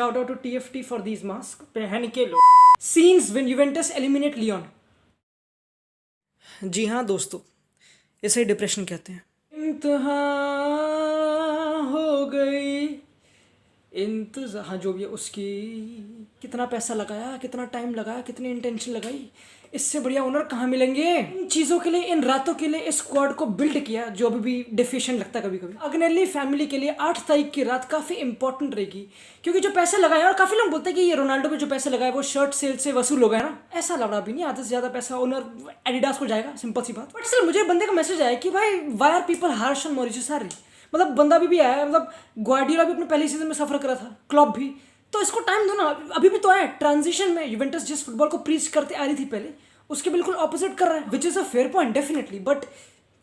Shout out to TFT for these masks. पहन के लो. Scenes when Juventus eliminate Lyon. जी हाँ दोस्तों, इसे ही डिप्रेशन कहते हैं. इंतहा हो गई, इंतज़ा, हाँ जो भी है उसकी. कितना पैसा लगाया, कितना टाइम लगाया, कितनी इंटेंशन लगाई, इससे बढ़िया ओनर कहाँ मिलेंगे. इन चीज़ों के लिए, इन रातों के लिए इस स्क्वाड को बिल्ड किया जो अभी भी डिफिशिएंट लगता है कभी कभी. अग्नेली फैमिली के लिए 8 तारीख की रात काफ़ी इंपॉर्टेंट रहेगी, क्योंकि जो पैसे लगाए, और काफ़ी लोग बोलते हैं कि ये रोनाल्डो पे जो पैसे लगाए वो शर्ट सेल से वसूल हो गया ना. ऐसा लड़ा भी नहीं, आधे से ज़्यादा पैसा ओनर एडिडास को जाएगा, सिंपल सी बात. बट स्टिल मुझे बंदे का मैसेज आया कि भाई why are people harsh on Mauritius sorry. मतलब बंदा भी आया, मतलब ग्वार्डियोला भी अपने पहले सीजन में सफर करा था, क्लॉप भी. तो इसको टाइम दो ना, अभी भी तो आया ट्रांजिशन में. यूवेंटस जिस फुटबॉल को प्रीच करते आ रही थी पहले, उसके बिल्कुल ऑपोजिट कर रहा है, which is a fair point definitely. But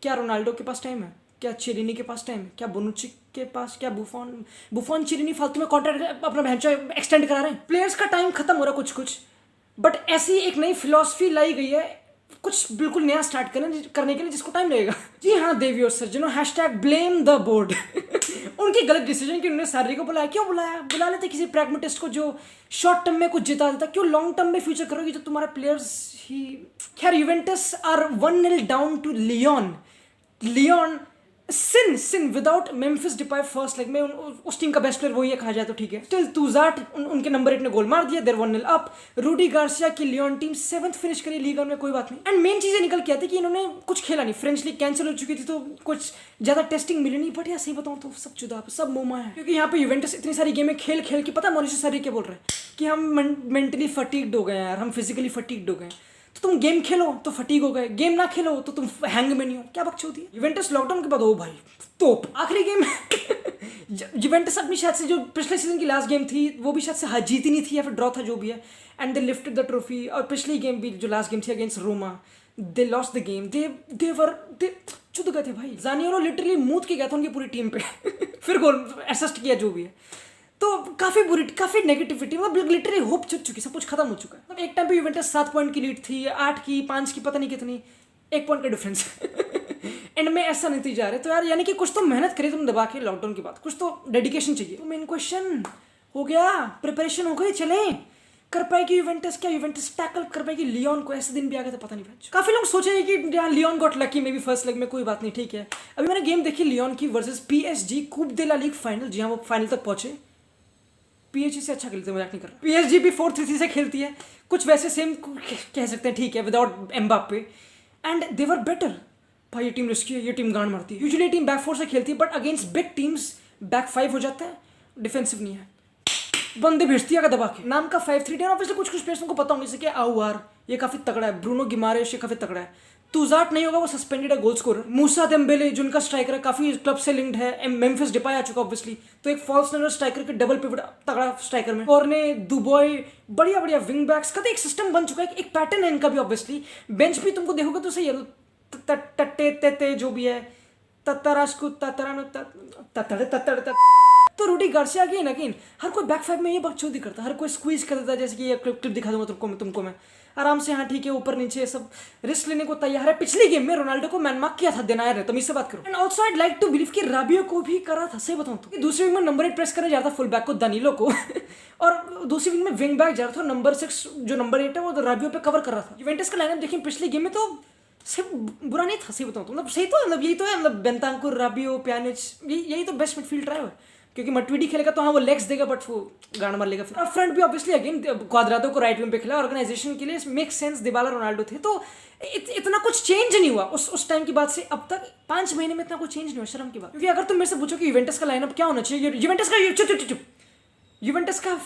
क्या रोनाल्डो के पास टाइम है? क्या चिलिनी के पास टाइम है? क्या बोनुच्ची के पास? क्या बुफॉन चिलिनी फालतू में कॉन्ट्रैक्ट अपना भैंचा एक्सटेंड करा रहे हैं. प्लेयर्स का टाइम खत्म हो रहा है कुछ. बट ऐसी एक नई फिलॉसफी लाई गई है कुछ बिल्कुल नया स्टार्ट करने के लिए, जिसको टाइम लगेगा. जी हाँ देवियो सर, जिन्होंने हैशटैग ब्लेम द बोर्ड. उनकी गलत डिसीजन कि उन्होंने सारी को बुलाया. क्यों बुलाया? बुला लेते किसी प्रैग्मेटिस्ट को जो शॉर्ट टर्म में कुछ जिता देता. क्यों लॉन्ग टर्म में फ्यूचर करोगे जब तुम्हारे प्लेयर्स ही. खैर Juventus are 1-0 down to Lyon. Since without Memphis Depay first leg में. उस टीम का बेस्ट प्लेयर वही है कहा जाए तो ठीक है. स्टिल तुजाट उनके नंबर 8 ने गोल मार दिया. देर 1-0 अप. रूडी गार्सिया की लियोन टीम 7th फिनिश करी लीग में, कोई बात नहीं. एंड मेन चीजें निकल के आती कि इन्होंने कुछ खेला नहीं. फ्रेंच लीग कैंसिल हो चुकी थी तो कुछ ज्यादा टेस्टिंग मिली नहीं. बट यार सही बताऊं तो सब जुदा, सब मोमा है. क्योंकि यहाँ पे यूवेंटस इतनी सारी गेमें खेल के पता मॉरिशस सारी क्या बोल रहे हैं कि हम मेंटली फटीग्ड हो गए यार, हम फिजिकली फटीग्ड हो गए. तो तुम गेम खेलो तो फटीग हो गए, गेम ना खेलो तो तुम हैंग में नहीं हो. क्या बकचोदी है. यूवेंटस लॉकडाउन के बाद ओ भाई तोप आखिरी गेम. यूवेंटस अपनी शायद से जो पिछले सीजन की लास्ट गेम थी वो भी शायद से जीती नहीं थी या फिर ड्रॉ था जो भी है. And they lifted the trophy. और पिछली गेम भी जो लास्ट गेम थी against Roma, they lost the game. They चुद गए थे भाई. ज़ानियोलो लिटरली मूत के गया था उनकी पूरी टीम पे. फिर गोल असिस्ट किया जो भी है. तो काफ़ी नेगेटिविटी, मतलब लिटरली होप चुक चुकी, सब कुछ खत्म हो चुका है. मतलब एक टाइम पे यूवेंटस 7 पॉइंट की लीड थी, 8 की, 5 की, पता नहीं कितनी, 1 पॉइंट का डिफरेंस. एंड में ऐसा नहीं जा रहे. तो यार यानी कि कुछ तो मेहनत करी तुम दबा के लॉकडाउन के बाद, कुछ तो डेडिकेशन चाहिए. तो मेन क्वेश्चन हो गया, प्रिपरेशन हो गई, चले कर पाएगी यूवेंटस? क्या यूवेंटस टैकल कर पाएगी लियोन को? ऐसे दिन भी आ गए तो पता नहीं. काफी लोग सोचे कि यार Lyon got lucky maybe first leg में, कोई बात नहीं ठीक है. अभी मैंने गेम देखी लियोन की वर्सेस PSG कूप दे ला लीग फाइनल. जी हाँ, वो फाइनल तक पहुंचे. PSG से अच्छा खेलते हैं, मजाक नहीं कर रहा. PSG भी 4-3 से खेलती है, कुछ वैसे सेम कह सकते हैं ठीक है, without Mbappe. And they were better. भाई ये टीम रिस्की है, ये टीम गांड मारती है. यूजुअली टीम बैक 4 से खेलती है, but against big teams back 5 हो जाता है. डिफेंसिव नहीं है, बंदे भेजती है दबा के. नाम का 5-3 ऑब्वियसली कुछ प्लेयर्स को पता होंगे, जैसे कि आउआर ये काफी तगड़ा है, ब्रूनो गिमारेश ये काफी तगड़ा है. तुजाट नहीं होगा, वो सस्पेंडेड है, गोल स्कोरर. मूसा देम्बेले जो उनका स्ट्राइकर है, काफी क्लब से लिंक्ड है. मेम्फिस डिपाई आ चुका ऑब्वियसली, तो एक फॉल्स नाइनर स्ट्राइकर के डबल पिवट तगड़ा स्ट्राइकर में. और ने दुबॉय बढ़िया विंग बैक्स का तो एक सिस्टम बन चुका है, एक पैटर्न है इनका भी. ऑब्वियसली बेंच भी तुमको देखोगे तो सही है, टट्टे जो भी है, ततरास्कु ततरा. तो रूडी गार्सिया अगेन हर कोई बैक 5 में ये बकचोदी करता है, हर कोई स्क्वीज कर देता है. जैसे कि ये क्लिप दिखा दूंगा तुमको मैं आराम से. हाँ ठीक है, ऊपर नीचे सब रिस्क लेने को तैयार है. पिछली गेम में रोनाल्डो को मैन मार्क किया था देनायर ने, तुम इससे बात करो. And also I like to believe कि राबियो को भी करा था, सही बताऊं तो. दूसरी विंग में नंबर 8 प्रेस करने जा रहा था फुल बैक को, दानीलो को. और दूसरी विंग में विंग बैक जा रहा था नंबर 6 जो नंबर 8 है वो राबियो पे कवर कर रहा था. यूवेंटस का लाइनअप देखिए पिछली गेम में तो सिर्फ बुरा नहीं था, सही बताऊं तो. मतलब सही तो, मतलब यही तो है, मतलब बेंतांकुर, राबियो, प्यानिच, यही तो बेस्ट मिडफील्ड रहा है. क्योंकि मटवीडी खेलेगा तो हाँ वो लेग्स देगा, बट वो गांड मार लेगा. फिर फ्रंट भी ऑब्वियसली अगेन क्वाद्राडो को राइट विंग पे खेला. ऑर्गेनाइजेशन के लिए मेक सेंस, दिबाला रोनाल्डो थे. तो इतना कुछ चेंज नहीं हुआ उस टाइम की बात से अब तक. 5 महीने में इतना कुछ चेंज नहीं हुआ, शर्म की बात. क्योंकि अगर तुम मेरे से पूछो कि यूवेंटस का लाइनअप क्या होना चाहिए, यूवेंटस का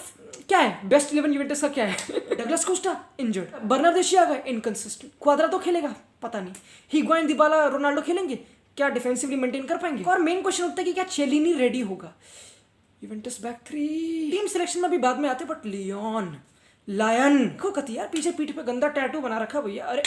क्या है बेस्ट 11, यूवेंटस का क्या है? डगलस कोस्टा इंजर्ड, बर्नार्डेशी आ गए इनकंसिस्टेंट, क्वाद्राडो खेलेगा पता नहीं, हिगुआइन, दिबाला, रोनाल्डो खेलेंगे, क्या डिफेंसिवली मेंटेन कर पाएंगे? और मेन क्वेश्चन होता है कि क्या चेलिनी रेडी होगा? यूवेंटस बैक 3 टीम सिलेक्शन में भी बाद में आते, बट लायन को कती यार, पीछे पीठ पे गंदा टैटू बना रखा भैया. अरे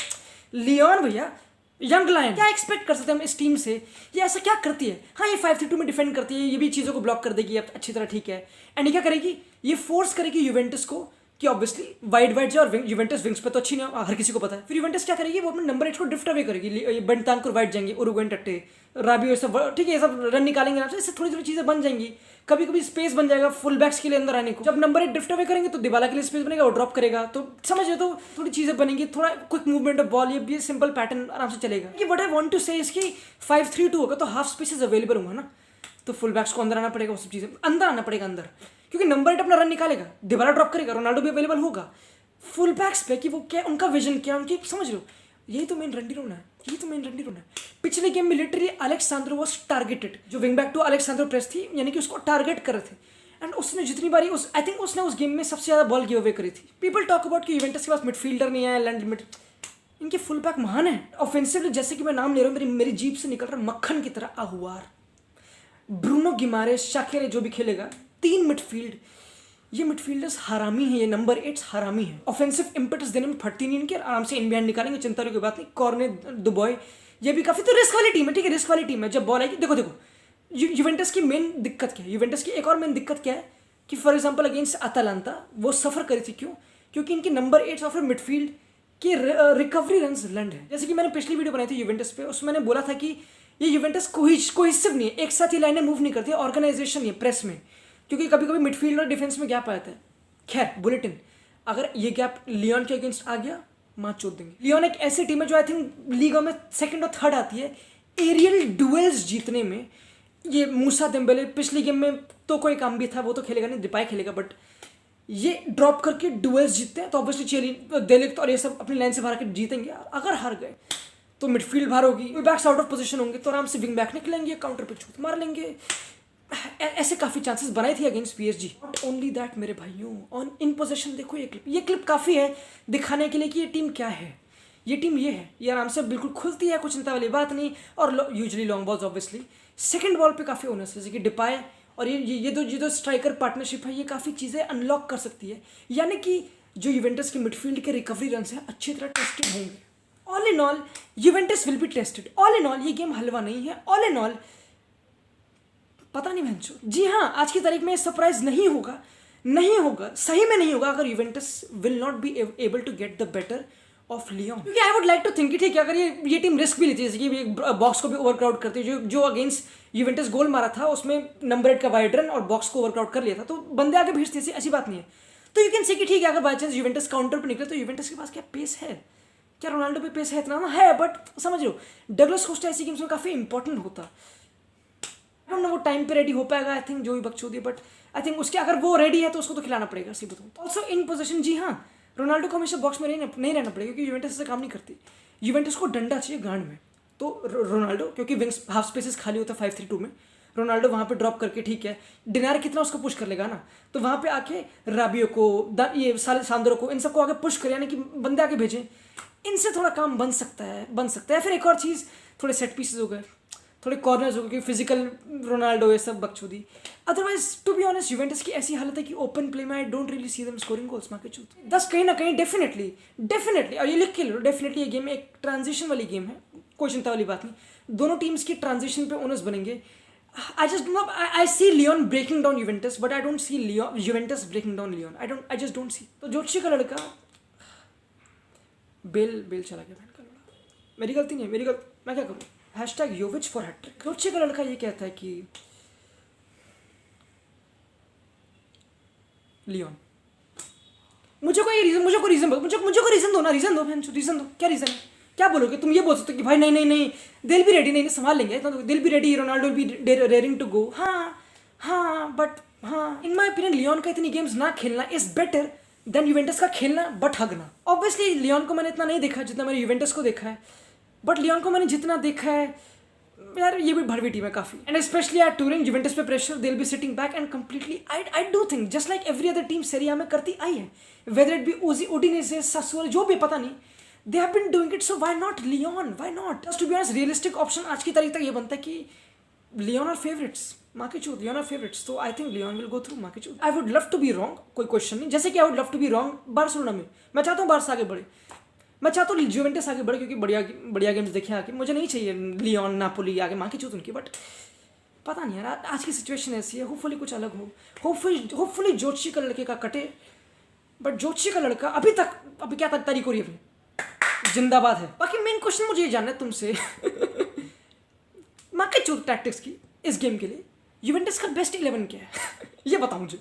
लियोन भैया, यंग लायन, क्या एक्सपेक्ट कर सकते हैं हम इस टीम से? ये ऐसा क्या करती है? हाँ ये 5-3-2 में डिफेंड करती है, ये भी चीज़ों को ब्लॉक कर देगी अब अच्छी तरह, ठीक है. एंड ये क्या करेगी? ये फोर्स करेगी यूवेंटस को कि ऑब्वियसली वाइड जाए, और यूवेंटस विंग्स पे तो अच्छी नहीं, हर किसी को पता है. फिर यूवेंटस क्या करेगी? वो अपने नंबर 8 को ड्रिफ्ट अवे करेगी. बेंतांकुर वाइड जाएंगे, उरुगुएन टट्टे, राबियो, सब ठीक है, ये सब रन निकालेंगे आपसे, इससे थोड़ी थोड़ी चीज़ें बन जाएंगी. कभी कभी स्पेस बन जाएगा फुल बैक्स के लिए अंदर आने को। जब नंबर 8 ड्रिफ्ट अवे करेंगे तो दिबाला के लिए स्पेस बनेगा, वो ड्रॉप करेगा, तो समझ रहे, तो थोड़ी चीजें बनेंगी, थोड़ा क्विक मूवमेंट ऑफ बॉल, ये सिंपल पैटर्न आराम से चलेगा। कि व्हाट आई वांट टू से इसकी 5-3-2 होगा तो हाफ स्पेसेस अवेलेबल होगा ना, तो फुल बैक्स को अंदर आना पड़ेगा, वो सब चीजें अंदर आना पड़ेगा अंदर, क्योंकि नंबर 8 अपना रन निकालेगा, दिबाला ड्रॉप करेगा, रोनाल्डो भी अवेलेबल होगा फुल बैक्स पे, कि वो क्या उनका विजन क्या, उनकी समझ लो, यही तो मेन रंडीरोना है, यही तो मेन रंडीरोना है। पिछले गेम में लिटरली अलेक्सांद्रो वाज टारगेटेड, जो विंग बैक टू अलेक्सांद्रो प्रेस थी, यानी कि उसको टारगेट कर रहे थे, एंड उसने जितनी बारी आई थिंक उसने उस गेम में सबसे ज्यादा बॉल गिव अवे करी थी। पीपल टॉक अबाउट कि यूवेंटस के पास मिडफील्डर नहीं है, लैंड मिड, इनके फुल बैक महान है ऑफेंसिवली, जैसे कि मैं नाम ले रहा हूँ, मेरी जीभ से निकल रहा है मक्खन की तरह, आहुआर, ब्रूनो गिमारेस, शाकिरे, जो भी खेलेगा, 3 मिडफील्ड, ये मिडफील्डर्स हरामी है, ये नंबर 8 हरामी है, ऑफेंसिव इंपेटस देने में फटती नहीं इनके, आराम से इन बिहाइंड निकालेंगे, चिंता की बात नहीं। कॉर्ने, दुबॉय, ये भी काफी तो रिस्क वाली टीम है, ठीक है, रिस्क वाली टीम है। जब बॉल आएगी, देखो यूवेंटस की मेन दिक्कत क्या है, यूवेंटस की एक और मेन दिक्कत क्या है कि फॉर एग्जांपल अगेंस्ट अतालांता वो सफर करी थी, क्यों? क्योंकि इनके नंबर 8 ऑफ मिडफील्ड के रिकवरी रन्स लंड है। जैसे कि मैंने पिछली वीडियो बनाई थी यूवेंटस पे, उसमें मैंने बोला था कि ये यूवेंटस कोहेसिव नहीं है, एक साथ ही लाइनें मूव नहीं करती, ऑर्गेनाइजेशन नहीं है प्रेस में, क्योंकि कभी कभी मिडफील्ड और डिफेंस में गैप आता है। खैर, बुलेटिन, अगर ये गैप लियोन के अगेंस्ट आ गया, माँ चोट देंगे। लियोन एक ऐसी टीम है जो आई थिंक लीग में 2nd और 3rd आती है एरियल डुएल्स जीतने में। ये मूसा देम्बेले पिछली गेम में तो कोई काम भी था, वो तो खेलेगा नहीं, डिपाई खेलेगा, बट ये ड्रॉप करके डुएल्स जीतते हैं, तो ऑब्वियसली चेली डेलिक्ट और ये सब अपनी लाइन से बाहर के जीतेंगे। अगर हार गए तो मिडफील्ड बाहर होगी, बैक्स आउट ऑफ पोजीशन होंगे, तो आराम से विंग बैक निकलेंगे, काउंटर पे छूट मार लेंगे। ऐसे काफी चांसेस बनाए थे against PSG. Not only that मेरे भाइयों, ऑन इन पोजीशन देखो ये क्लिप काफी है दिखाने के लिए कि ये टीम क्या है, ये टीम ये है, ये आराम से बिल्कुल खुलती है, कुछ चिंता वाली बात नहीं। और usually long balls obviously, second ball पे काफी ओनर्स, जैसे कि डिपाई और ये दो स्ट्राइकर पार्टनरशिप है, ये काफी चीजें अनलॉक कर सकती है, यानी कि जो यूवेंटस के मिडफील्ड के रिकवरी रन हैं अच्छी तरह टेस्टेड होंगे। All in all Juventus will be tested, all in all ये गेम हलवा नहीं है, ऑल इन ऑल पता नहीं भैंचो। जी हाँ, आज की तारीख में सरप्राइज नहीं होगा, सही में नहीं होगा, अगर Juventus will not be able to get the better of Lyon. क्योंकि I would like to think, ठीक है, अगर ये टीम रिस्क भी लेती है, जैसे कि बॉक्स को भी ओवरक्राउड करती है, जो अगेंस्ट यूवेंटस गोल मारा था उसमें नंबर 8 का वाइड रन और बॉक्स को ओवरक्राउड कर लिया था, तो बंदे आगे भेजते थे, ऐसी बात नहीं है। तो यू कैन से कि ठीक है, अगर बाई चांस यूवेंटस काउंटर पर निकले तो यूवेंटस के पास क्या पेस है, क्या रोनाल्डो पे पेस है, इतना ना है, बट समझ लो डगलस कोस्टा ऐसी गेम्स में काफी इंपॉर्टेंट होता। आई डोंट नो वो टाइम पे रेडी हो पाएगा, आई थिंक जो भी बकचोदी, बट आई थिंक उसके अगर वो रेडी है तो उसको तो खिलाना पड़ेगा, सी बताऊँ। ऑल्सो इन पोजीशन, जी हाँ, रोनाल्डो को हमेशा बॉक्स में नहीं रहना पड़ेगा, क्योंकि यूवेंटस से काम नहीं करती। यूवेंटस को डंडा चाहिए गांड में, तो रोनाल्डो, क्योंकि विंग्स हाफ स्पेसेस खाली होता है 5-3-2 में, रोनाल्डो वहाँ पे ड्रॉप करके, ठीक है, डिनार कितना उसको पुश कर लेगा ना, तो वहाँ पे आके राबियो को, ये सांद्रो को, इन सबको आगे पुश कर, यानी कि बंदे आगे भेजें, इनसे थोड़ा काम बन सकता है। फिर एक और चीज़, थोड़े सेट पीसेस हो गए, थोड़े कॉर्नर्स हो गए, क्योंकि फिजिकल रोनाल्डो ये सब बकचोदी। Otherwise to be honest Juventus की ऐसी हालत है कि ओपन प्ले में I don't really see them scoring goals, माँ के चूत 10 कहीं ना कहीं डेफिनेटली, और ये लिख के लो, डेफिनेटली ये गेम एक ट्रांजिशन वाली गेम है, कोई चिंता वाली बात नहीं, दोनों टीम्स की ट्रांजिशन पे ओनर्स बनेंगे। I see Lyon breaking down Juventus, but I don't see Juventus breaking down Lyon. I just don't see. तो जोशी का लड़का बेल चला गया, बहन का लड़ा, मेरी गलती नहीं है, मैं क्या करूँ, #Jovic for hat-trick। जोशी का लड़का ये कहता है कि लियोन, मुझे कोई रीजन दो ना, रीजन दो, क्या रीजन है, क्या बोलोगे तुम? ये बोल सकते हो कि भाई नहीं दिल भी रेडी, नहीं संभाल लेंगे, तो दिल भी रेडी, रोनाल्डो भी रेयरिंग टू गो, हाँ बट हाँ, इन माय ओपिनियन लियोन का इतनी गेम्स ना खेलना इज बेटर देन यूवेंटस का खेलना बट हगना। ऑब्वियसली लियोन को मैंने इतना नहीं देखा जितना मैंने यूवेंटस को देखा है, बट लियोन को मैंने जितना देखा है यार, ये भी भरवी टीम है काफी, एंड स्पेशली यार टूरिंग यूवेंटस पे pressure, they will be sitting back and completely I do think just like every other team Serie A में करती आई है, whether it be Udinese, Sassuolo, जो भी पता नहीं, they have been doing it, so why not Lyon, why not? Just to be honest, realistic option आज की तारीख तक ये बनता है कि Lyon are favorites, माँ की चूत, Lyon are favorites, तो I think Lyon will go through, माँ की चूत। I would love to be wrong, कोई क्वेश्चन नहीं, जैसे कि I would love to be wrong Barcelona में, मैं चाहता हूँ बार्सा आगे बढ़े, मैं चाहता हूँ यूवेंटस आगे बढ़े, क्योंकि बढ़िया गेम्स देखे आके, मुझे नहीं चाहिए लियोन नापोली आगे, माँ की चूत उनकी, बट पता नहीं यार, आज की सिचुएशन ऐसी है, होपफुली कुछ अलग हो, होपफुली जोशी का लड़के का कटे, बट जोशी का लड़का अभी क्या तारीख हो रही है, जिंदाबाद है। बाकी मेन क्वेश्चन मुझे ये जानना है तुमसे माँ के चूत टैक्टिक्स की इस गेम के लिए, यूवेंटस का बेस्ट 11 क्या है ये बताओ मुझे।